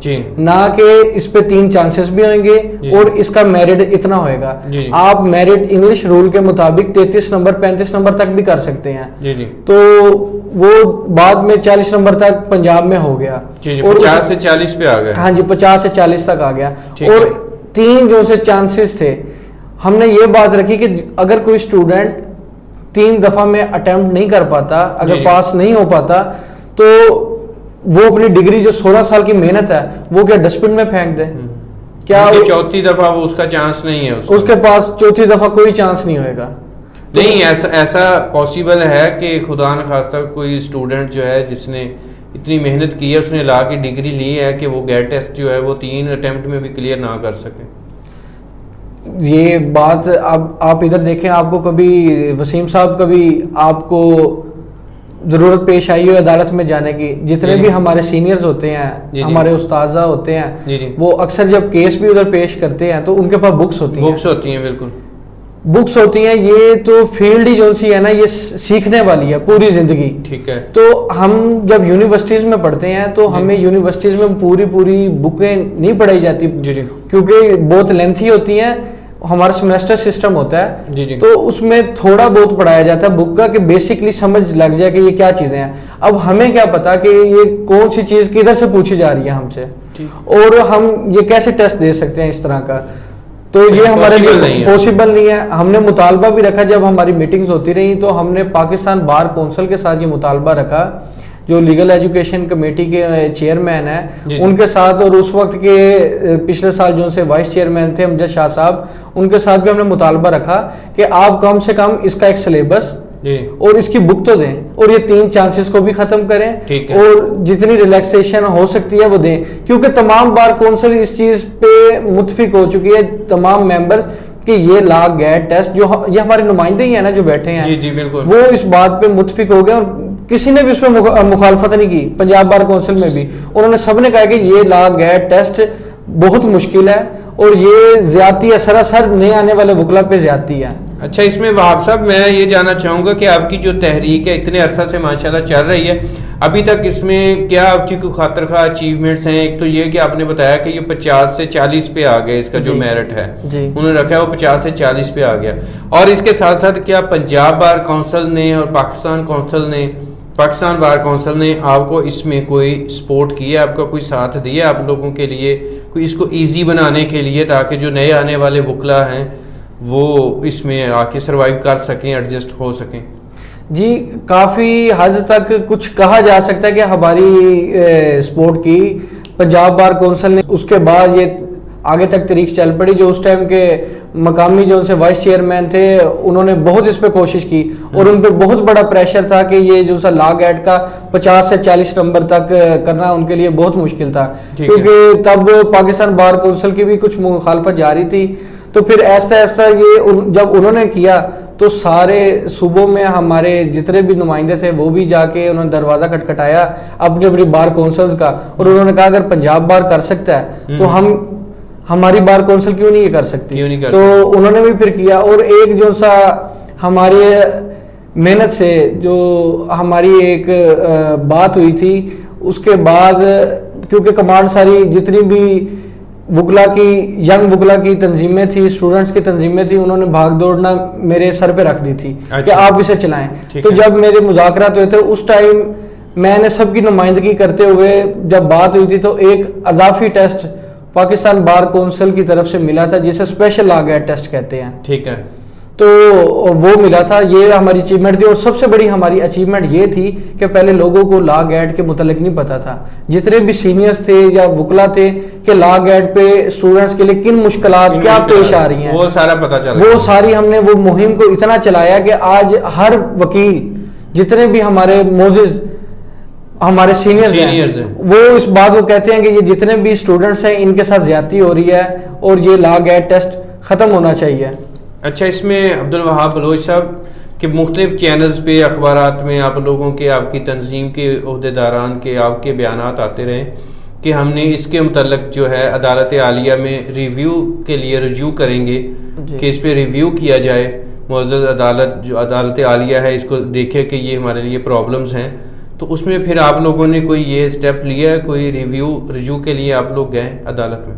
جی نہ کہ اس پہ 3 چانسز بھی ہوئیں گے اور اس کا میرٹ اتنا ہوئے گا. آپ میرٹ انگلش رول کے مطابق 33 نمبر 35 نمبر تک بھی کر سکتے ہیں. جی تو وہ بعد میں 40 نمبر تک پنجاب میں ہو گیا, اور 50 سے 40 پہ آ گیا. ہاں جی 50 سے 40 تک آ گیا. اور 3 جو سے چانسز تھے, ہم نے یہ بات رکھی کہ اگر کوئی اسٹوڈنٹ 3 دفعہ میں اٹیمپٹ نہیں کر پاتا, اگر پاس نہیں ہو پاتا, تو وہ اپنی ڈگری جو 16 سال کی محنت ہے وہ کیا ڈسٹ بن میں پھینک دے؟ کیا چوتھی دفعہ وہ اس کا چانس نہیں ہے, اس کے پاس چوتھی دفعہ کوئی چانس نہیں ہوئے گا؟ نہیں, ایسا پاسبل ہے کہ خدا نخواستہ کوئی اسٹوڈنٹ جو ہے جس نے اتنی محنت کی ہے, اس نے لا کی ڈگری لی ہے, کہ وہ گیٹ ٹیسٹ جو ہے وہ 3 اٹیمپٹ میں بھی کلیئر نہ کر سکے. یہ بات اب آپ ادھر دیکھیں, آپ کو کبھی وسیم صاحب کبھی آپ کو ضرورت پیش آئی ہو عدالت میں جانے کی؟ جتنے بھی ہمارے سینئرز ہوتے ہیں, ہمارے استاذہ ہوتے ہیں, وہ اکثر جب کیس بھی ادھر پیش کرتے ہیں تو ان کے پاس بکس ہوتی ہیں. بالکل بکس ہوتی ہیں. یہ تو فیلڈ ہی جو سی ہے نا, یہ سیکھنے والی ہے پوری زندگی. ٹھیک ہے. تو ہم جب یونیورسٹیز میں پڑھتے ہیں تو ہمیں یونیورسٹیز میں پوری بکیں نہیں پڑھائی جاتی, کیونکہ بہت لینتھی ہوتی ہیں. ہمارا سیمیسٹر سسٹم ہوتا ہے, تو اس میں تھوڑا بہت پڑھایا جاتا ہے بک کا, کہ بیسکلی سمجھ لگ جائے کہ یہ کیا چیزیں ہیں. اب ہمیں کیا پتا کہ یہ کون سی چیز کدھر سے پوچھی جا رہی ہے ہم سے, اور ہم یہ کیسے ٹیسٹ دے سکتے ہیں اس طرح کا. تو یہ ہمارے لیے پاسبل نہیں ہے. ہم نے مطالبہ بھی رکھا, جب ہماری میٹنگز ہوتی رہی تو ہم نے پاکستان بار کونسل کے ساتھ یہ مطالبہ رکھا, جو لیگل ایجوکیشن کمیٹی کے چیئرمین ہیں ان کے ساتھ, اور اس وقت کے پچھلے سال جو ان سے وائس چیئرمین تھے امجد شاہ صاحب, ان کے ساتھ بھی ہم نے مطالبہ رکھا کہ آپ کم سے کم اس کا ایک سلیبس اور اس کی بک تو دیں, اور یہ 3 چانسز کو بھی ختم کریں, اور جتنی ریلیکسیشن ہو سکتی ہے وہ دیں, کیونکہ تمام بار کونسل اس چیز پہ متفق ہو چکی ہے, تمام ممبرز, کہ یہ لا گیٹ ٹیسٹ جو یہ ہمارے نمائندے ہی ہیں نا جو بیٹھے ہیں, وہ اس بات پہ متفق ہو گئے, اور کسی نے بھی اس پہ مخالفت نہیں کی. پنجاب بار کونسل میں بھی انہوں نے سب نے کہا کہ یہ لا گیٹ ٹیسٹ بہت مشکل ہے, اور یہ زیادتی ہے, سراسر نئے آنے والے وکلا پہ زیادتی ہے. اچھا, اس میں وہاب صاحب میں یہ جاننا چاہوں گا کہ آپ کی جو تحریک ہے اتنے عرصہ سے ماشاءاللہ چل رہی ہے, ابھی تک اس میں کیا آپ کی کوئی خاطر خواہ اچیومنٹس ہیں؟ ایک تو یہ کہ آپ نے بتایا کہ یہ 50 سے 40 پہ آ گئے, اس کا جو میرٹ ہے انہوں نے رکھا ہے وہ 50 سے 40 پہ آ گیا, اور اس کے ساتھ ساتھ کیا پنجاب بار کونسل نے اور پاکستان بار کونسل نے آپ کو اس میں کوئی سپورٹ کیا, آپ کا کوئی ساتھ دیا آپ لوگوں کے لیے, کوئی اس کو ایزی بنانے کے لیے, تاکہ جو نئے آنے والے وکلا ہیں وہ اس میں آ کے سروائیو کر سکیں, ایڈجسٹ ہو سکیں؟ جی کافی حد تک کچھ کہا جا سکتا ہے کہ ہماری سپورٹ کی پنجاب بار کونسل نے. اس کے بعد یہ آگے تک تاریخ چل پڑی, جو اس ٹائم کے مقامی جو ان سے وائس چیئرمین تھے انہوں نے بہت اس پہ کوشش کی, اور ان پہ بہت بڑا پریشر تھا کہ یہ جو سا لا گیٹ کا 50 سے 40 نمبر تک کرنا ان کے لیے بہت مشکل تھا, کیونکہ تب پاکستان بار کونسل کی بھی کچھ مخالفت جاری تھی. تو پھر ایسا یہ جب انہوں نے کیا تو سارے صوبوں میں ہمارے جتنے بھی نمائندے تھے وہ بھی جا کے انہوں نے دروازہ کھٹکھٹایا اپنی اپنی بار کونسلز کا, اور انہوں نے کہا اگر پنجاب بار کر سکتا ہے تو ہماری بار کونسل کیوں نہیں کر سکتی. تو انہوں نے بھی پھر کیا, اور ایک جو سا ہماری محنت سے جو ہماری ایک بات ہوئی تھی, اس کے بعد کیونکہ کمانڈ ساری جتنی بھی وکلا کی ینگ وکلا کی تنظیمیں تھی, اسٹوڈنٹس کی تنظیمیں تھی, انہوں نے بھاگ دوڑنا میرے سر پہ رکھ دی تھی کہ آپ اسے چلائیں. تو جب میرے مذاکرات ہوئے تھے اس ٹائم میں نے سب کی نمائندگی کرتے ہوئے جب بات ہوئی تھی, تو ایک اضافی ٹیسٹ پاکستان بار کونسل کی طرف سے ملا تھا جسے اسپیشل لا گیٹ ٹیسٹ کہتے ہیں. ٹھیک ہے. تو وہ ملا تھا, یہ ہماری اچیومنٹ تھی. اور سب سے بڑی ہماری اچیومنٹ یہ تھی کہ پہلے لوگوں کو لا گیٹ کے متعلق نہیں پتا تھا, جتنے بھی سینئرز تھے یا وکلا تھے, کہ لا گیٹ پہ اسٹوڈنٹس کے لیے کن مشکلات کیا پیش آ رہی ہیں, وہ سارا پتا چلا. وہ ساری ہم نے وہ مہم کو اتنا چلایا کہ آج ہر وکیل جتنے بھی ہمارے موزز ہمارے سینئرز ہیں وہ اس بات کو کہتے ہیں کہ یہ جتنے بھی اسٹوڈنٹس ہیں ان کے ساتھ زیادتی ہو رہی ہے اور یہ لا گیٹ ٹیسٹ ختم ہونا چاہیے. اچھا, اس میں عبدالوہاب بلوچ صاحب کہ مختلف چینلز پہ اخبارات میں آپ لوگوں کے, آپ کی تنظیم کے عہدیداران کے آپ کے بیانات آتے رہے کہ ہم نے اس کے متعلق جو ہے عدالت عالیہ میں ریویو کے لیے رجوع کریں گے کہ اس پہ ریویو کیا جائے, معزز عدالت جو عدالت عالیہ ہے اس کو دیکھے کہ یہ ہمارے لیے پرابلمز ہیں, تو اس میں پھر آپ لوگوں نے کوئی یہ اسٹیپ لیا ہے, کوئی ریویو کے لیے آپ لوگ گئے عدالت میں؟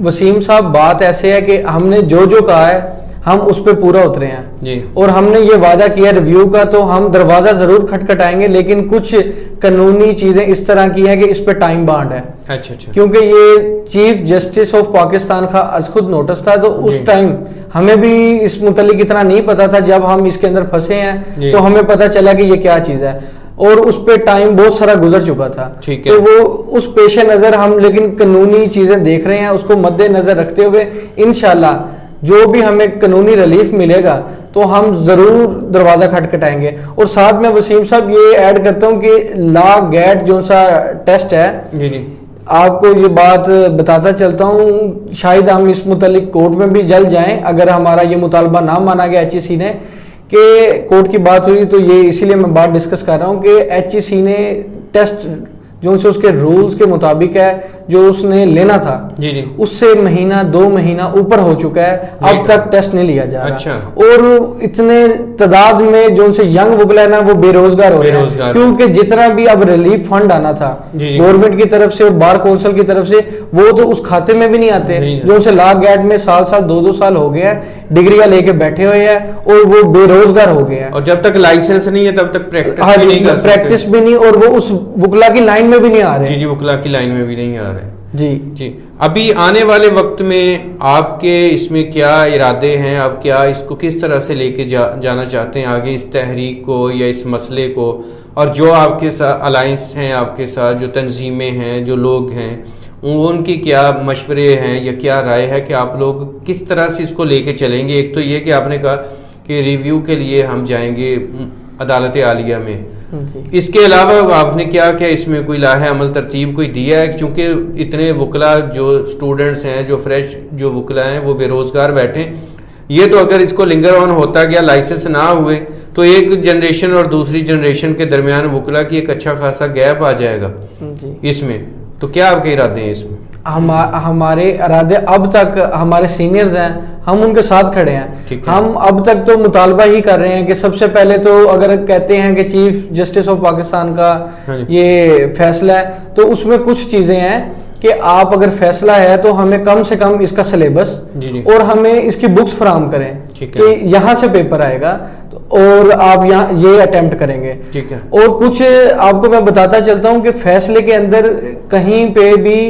وسیم صاحب بات ایسے ہے کہ ہم نے جو کہا ہے ہم اس پہ پورا اترے ہیں جی, اور ہم نے یہ وعدہ کیا ریویو کا, تو ہم دروازہ ضرور کھٹکھٹائیں گے, لیکن کچھ قانونی چیزیں اس طرح کی ہیں کہ اس پہ ٹائم بانڈ ہے. اچھا اچھا, کیونکہ یہ چیف جسٹس آف پاکستان کا از خود نوٹس تھا, تو اس ٹائم ہمیں بھی اس متعلق اتنا نہیں پتا تھا. جب ہم اس کے اندر پھنسے ہیں تو ہمیں پتا چلا کہ یہ کیا چیز ہے, اور اس پہ ٹائم بہت سارا گزر چکا تھا. تو وہ اس پیش نظر ہم لیکن قانونی چیزیں دیکھ رہے ہیں, اس کو مد نظر رکھتے ہوئے انشاءاللہ جو بھی ہمیں قانونی ریلیف ملے گا تو ہم ضرور دروازہ کھٹکھٹائیں گے. اور ساتھ میں وسیم صاحب یہ ایڈ کرتا ہوں کہ لا گیٹ جو سا ٹیسٹ ہے, آپ کو یہ بات بتاتا چلتا ہوں, شاید ہم اس متعلق کورٹ میں بھی جلد جائیں اگر ہمارا یہ مطالبہ نہ مانا گیا ایچ ای سی نے, کہ کورٹ کی بات ہوئی تو یہ اسی لیے میں بات ڈسکس کر رہا ہوں کہ ایچ ای سی نے ٹیسٹ جو سے اس کے رولز کے مطابق ہے جو اس نے لینا تھا اس سے مہینہ 2 مہینہ اوپر ہو چکا ہے, اب تک ٹیسٹ نہیں لیا جا رہا. اور اتنے تعداد میں جو ان سے ینگ وکلا ہے نا وہ بے روزگار ہو رہے ہیں, کیونکہ جتنا بھی اب ریلیف فنڈ آنا تھا گورنمنٹ کی طرف سے اور بار کونسل کی طرف سے وہ تو اس کھاتے میں بھی نہیں آتے. جو ان سے لا گیٹ میں سال 2 سال ہو گیا ہے, ڈگریاں لے کے بیٹھے ہوئے ہیں اور وہ بے روزگار ہو گئے ہیں, اور جب تک لائسنس نہیں ہے تب تک پریکٹس بھی نہیں, اور وہ اس وکلا کی لائن میں بھی نہیں آ رہے. جی وکلا کی لائن میں بھی نہیں آ رہے. جی ابھی آنے والے وقت میں آپ کے اس میں کیا ارادے ہیں, آپ کیا اس کو کس طرح سے لے کے جانا چاہتے ہیں آگے, اس تحریک کو یا اس مسئلے کو, اور جو آپ کے ساتھ الائنس ہیں, آپ کے ساتھ جو تنظیمیں ہیں, جو لوگ ہیں, ان کی کیا مشورے ہیں یا کیا رائے ہے کہ آپ لوگ کس طرح سے اس کو لے کے چلیں گے؟ ایک تو یہ کہ آپ نے کہا کہ ریویو کے لیے ہم جائیں گے عدالت عالیہ میں, اس کے علاوہ آپ نے کیا کیا اس میں کوئی لاہ عمل ترتیب کوئی دیا ہے؟ چونکہ اتنے وکلا جو اسٹوڈنٹس ہیں, جو فریش جو وکلا ہیں وہ بے روزگار بیٹھے, یہ تو اگر اس کو لنگر آن ہوتا گیا, لائسنس نہ ہوئے, تو ایک جنریشن اور دوسری جنریشن کے درمیان وکلا کی ایک اچھا خاصا گیپ آ جائے گا اس میں. تو کیا آپ کے ارادے ہیں اس میں؟ ہمارے ارادے اب تک ہمارے سینئرز ہیں, ہم ان کے ساتھ کھڑے ہیں. ہم اب تک تو مطالبہ ہی کر رہے ہیں کہ سب سے پہلے تو اگر کہتے ہیں کہ چیف جسٹس آف پاکستان کا یہ فیصلہ ہے تو اس میں کچھ چیزیں ہیں کہ آپ اگر فیصلہ ہے تو ہمیں کم سے کم اس کا سلیبس اور ہمیں اس کی بکس فراہم کریں کہ یہاں سے پیپر آئے گا اور آپ یہاں یہ اٹیمپٹ کریں گے. اور کچھ آپ کو میں بتاتا چلتا ہوں کہ فیصلے کے اندر کہیں پہ بھی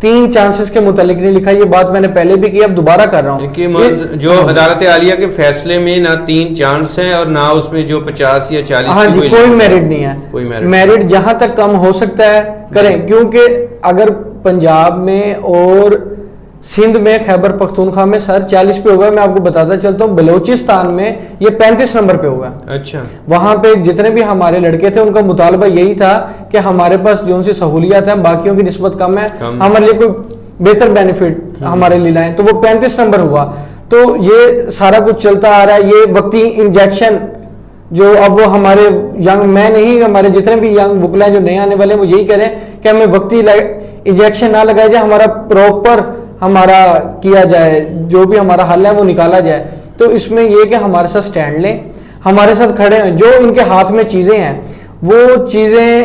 3 چانسز کے متعلق نہیں لکھا. یہ بات میں نے پہلے بھی کی, اب دوبارہ کر رہا ہوں. جو عدالت عالیہ کے فیصلے میں نہ 3 چانس ہیں اور نہ اس میں جو 50 یا 40 کوئی میرٹ نہیں ہے. میرٹ جہاں تک کم ہو سکتا ہے کریں, کیونکہ اگر پنجاب میں اور سندھ میں خیبر پختونخوا میں سر 40 پہ ہوا ہے, میں آپ کو بتاتا چلتا ہوں بلوچستان میں یہ 35 نمبر پہ ہوا. اچھا, وہاں پہ جتنے بھی ہمارے لڑکے تھے ان کا مطالبہ یہی تھا کہ ہمارے پاس جو سی سہولیات ہیں باقیوں کی نسبت کم ہے, ہمارے لیے کوئی بہتر بینیفٹ ہمارے لیے لائیں, تو وہ 35 نمبر ہوا. تو یہ سارا کچھ چلتا آ رہا ہے. یہ وقتی انجیکشن جو اب وہ ہمارے ینگ, میں نہیں, ہمارے جتنے بھی ینگ وکلا ہیں جو نئے آنے والے ہیں وہ یہی کہہ رہے ہیں کہ ہمیں وقتی انجیکشن نہ لگایا جائے, ہمارا پراپر ہمارا کیا جائے, جو بھی ہمارا حل ہے وہ نکالا جائے. تو اس میں یہ کہ ہمارے ساتھ سٹینڈ لیں, ہمارے ساتھ کھڑے ہیں, جو ان کے ہاتھ میں چیزیں ہیں وہ چیزیں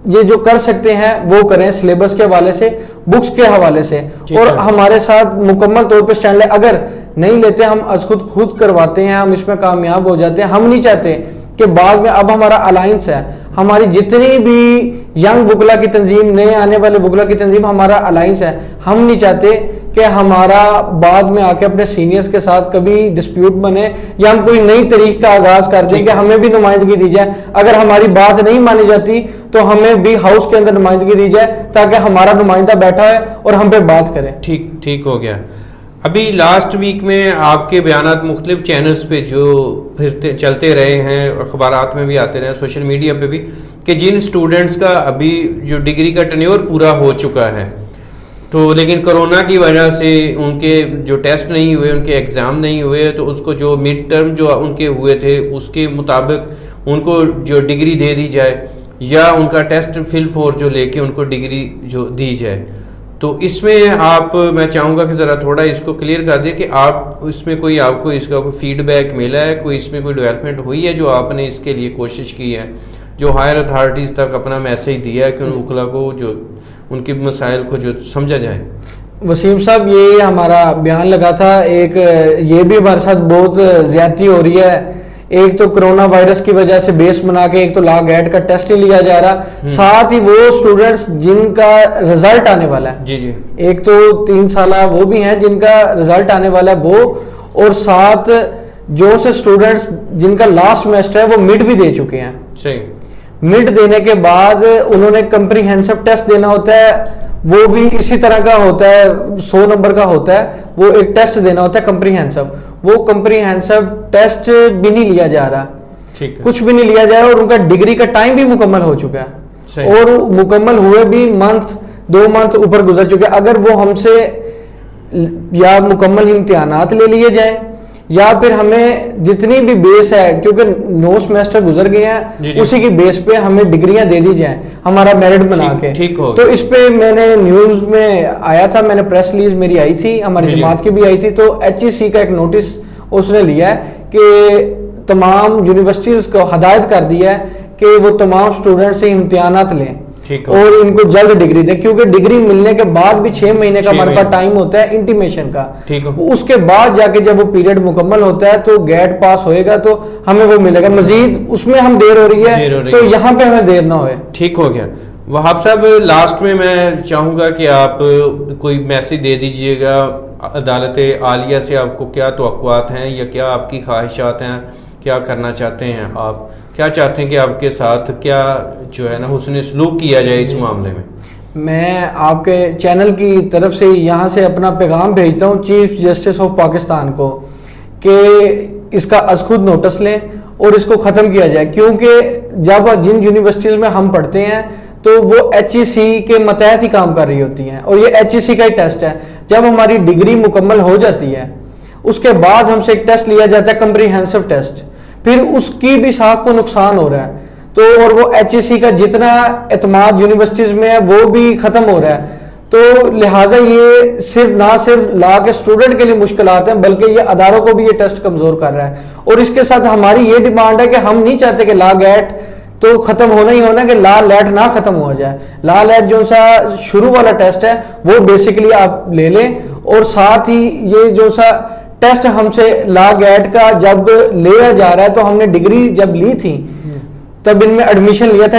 یہ جو کر سکتے ہیں وہ کریں, سلیبس کے حوالے سے, بکس کے حوالے سے, اور ہمارے ساتھ مکمل طور پہ سٹینڈ لیں. اگر نہیں لیتے ہم از خود کرواتے ہیں, ہم اس میں کامیاب ہو جاتے ہیں. ہم نہیں چاہتے کہ بعد میں, اب ہمارا الائنس ہے, ہماری جتنی بھی ینگ وکلا کی تنظیم, نئے آنے والے وکلا کی تنظیم, ہمارا الائنس ہے. ہم نہیں چاہتے کہ ہمارا بعد میں آ کے اپنے سینئرز کے ساتھ کبھی ڈسپیوٹ بنے یا ہم کوئی نئی تاریخ کا آغاز کر دیں کہ ہمیں بھی نمائندگی دی جائے. اگر ہماری بات نہیں مانی جاتی تو ہمیں بھی ہاؤس کے اندر نمائندگی دی جائے تاکہ ہمارا نمائندہ بیٹھا ہے اور ہم پہ بات کرے. ٹھیک ہو گیا. ابھی لاسٹ ویک میں آپ کے بیانات مختلف چینلز پہ جو چلتے رہے ہیں, اخبارات میں بھی آتے رہے, سوشل میڈیا پہ بھی, کہ جن سٹوڈنٹس کا ابھی جو ڈگری کا ٹینیور پورا ہو چکا ہے تو لیکن کرونا کی وجہ سے ان کے جو ٹیسٹ نہیں ہوئے, ان کے ایگزام نہیں ہوئے, تو اس کو جو مڈ ٹرم جو ان کے ہوئے تھے اس کے مطابق ان کو جو ڈگری دے دی جائے یا ان کا ٹیسٹ فل فور جو لے کے ان کو ڈگری جو دی جائے. تو اس میں آپ, میں چاہوں گا کہ ذرا تھوڑا اس کو کلیئر کر دیں کہ آپ اس میں کوئی, آپ کو اس کا کوئی فیڈ بیک ملا ہے, کوئی اس میں کوئی ڈیولپمنٹ ہوئی ہے جو آپ نے اس کے لیے کوشش کی ہے, جو ہائر اتھارٹیز تک اپنا میسیج دیا ہے کہ ان وکلا کو جو ان کے مسائل کو جو سمجھا جائے؟ وسیم صاحب یہ ہمارا بیان لگا تھا، ایک یہ بھی ہمارے ساتھ بہت زیادتی ہو رہی ہے، ایک تو کرونا وائرس کی وجہ سے بیس بنا کے ایک تو لا گیٹ کا ٹیسٹ نہیں لیا جا رہا، ساتھ ہی وہ اسٹوڈنٹس جن کا رزلٹ آنے والا ہے، جی ایک تو 3 سالہ وہ بھی ہیں جن کا رزلٹ آنے والا ہے وہ، اور ساتھ جو سے اسٹوڈنٹس جن کا لاسٹ سیمسٹر ہے وہ مڈ بھی دے چکے ہیں. صحیح. مڈ دینے کے بعد انہوں نے کمپریہنسو ٹیسٹ دینا ہوتا ہے، وہ بھی اسی طرح کا ہوتا ہے، 100 نمبر کا ہوتا ہے، وہ ایک ٹیسٹ دینا ہوتا ہے کمپریہنسو. وہ کمپریہنسو ٹیسٹ بھی نہیں لیا جا رہا، کچھ بھی نہیں لیا جا رہا، اور ان کا ڈگری کا ٹائم بھی مکمل ہو چکا ہے، اور مکمل ہوئے بھی منتھ 2 منتھ اوپر گزر چکے. اگر وہ ہم سے یا مکمل امتحانات لے لیے جائیں یا پھر ہمیں جتنی بھی بیس ہے، کیونکہ 9 سیمسٹر گزر گئے ہیں، اسی کی بیس پہ ہمیں ڈگریاں دے دی جائیں ہمارا میرٹ بنا کے. تو اس پہ میں نے نیوز میں آیا تھا، میں نے پریس ریلیز میری آئی تھی، ہماری جماعت کی بھی آئی تھی، تو HEC کا ایک نوٹس اس نے لیا ہے کہ تمام یونیورسٹیز کو ہدایت کر دیا ہے کہ وہ تمام اسٹوڈنٹ سے امتحانات لیں اور ان کو جلد ڈگری دیں، کیونکہ ڈگری ملنے کے بعد بھی 6 مہینے کا ہمارے پاس ٹائم ہوتا ہے انٹیمیشن کا. اس کے بعد جا کے جب وہ پیریڈ مکمل ہوتا ہے تو گیٹ پاس ہوئے گا تو ہمیں وہ ملے گا. مزید اس میں ہم دیر ہو رہی ہے تو یہاں پہ ہمیں دیر نہ ہوئے. ٹھیک ہو گیا. وہاب صاحب لاسٹ میں چاہوں گا کہ آپ کوئی میسیج دے دیجئے گا عدالت عالیہ سے، آپ کو کیا توقعات ہیں یا کیا آپ کی خواہشات ہیں، کیا کرنا چاہتے ہیں، آپ کیا چاہتے ہیں کہ آپ کے ساتھ کیا جو ہے نا حسن سلوک کیا جائے اس معاملے میں؟ میں آپ کے چینل کی طرف سے یہاں سے اپنا پیغام بھیجتا ہوں چیف جسٹس آف پاکستان کو کہ اس کا از خود نوٹس لیں اور اس کو ختم کیا جائے، کیونکہ جب جن یونیورسٹیز میں ہم پڑھتے ہیں تو وہ HEC کے متحد ہی کام کر رہی ہوتی ہیں، اور یہ HEC کا ہی ٹیسٹ ہے. جب ہماری ڈگری مکمل ہو جاتی ہے اس کے بعد ہم سے ایک ٹیسٹ لیا جاتا ہے کمپریہنسو ٹیسٹ، پھر اس کی بھی ساکھ کو نقصان ہو رہا ہے. تو اور وہ HEC کا جتنا اعتماد یونیورسٹیز میں ہے وہ بھی ختم ہو رہا ہے. تو لہٰذا یہ نہ صرف لا کے اسٹوڈنٹ کے لیے مشکلات ہیں بلکہ یہ اداروں کو بھی یہ ٹیسٹ کمزور کر رہا ہے. اور اس کے ساتھ ہماری یہ ڈیمانڈ ہے کہ ہم نہیں چاہتے کہ لا گیٹ تو ختم ہونا ہی ہونا، کہ لا لیٹ نہ ختم ہو جائے. لا لیٹ جو سا شروع والا ٹیسٹ ہے وہ بیسیکلی آپ لے لیں، اور ساتھ ہی یہ جو سا ٹیسٹ ہم سے لا گیٹ کا جب لیا جا رہا ہے، تو ہم نے ڈگری جب لی تھی تب ان میں ایڈمیشن لیا تھا،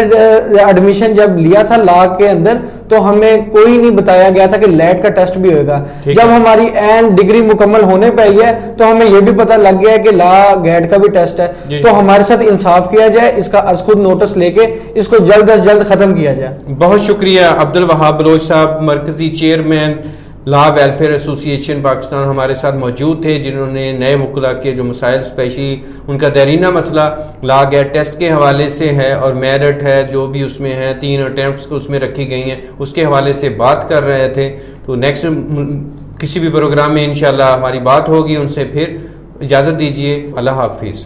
ایڈمیشن جب لیا تھا لا کے اندر تو ہمیں کوئی نہیں بتایا گیا تھا کہ لیٹ کا ٹیسٹ بھی ہوئے گا. جب ہماری این ڈگری مکمل ہونے پہ ہی ہے تو ہمیں یہ بھی پتہ لگ گیا ہے کہ لا گیٹ کا بھی ٹیسٹ ہے. تو ہمارے ساتھ انصاف کیا جائے، اس کا از خود نوٹس لے کے اس کو جلد از جلد ختم کیا جائے. بہت شکریہ عبدالوہاب بلوچ صاحب، مرکزی چیئرمین لا ویلفیئر ایسوسی ایشن پاکستان ہمارے ساتھ موجود تھے، جنہوں نے نئے وکلا کے جو مسائل اسپیشلی ان کا دیرینہ مسئلہ لا گیٹ ٹیسٹ کے حوالے سے ہے اور میرٹ ہے جو بھی اس میں ہے 3 اٹیمپٹس کو اس میں رکھی گئی ہیں اس کے حوالے سے بات کر رہے تھے. تو نیکسٹ کسی بھی پروگرام میں انشاءاللہ ہماری بات ہوگی ان سے. پھر اجازت دیجیے، اللہ حافظ.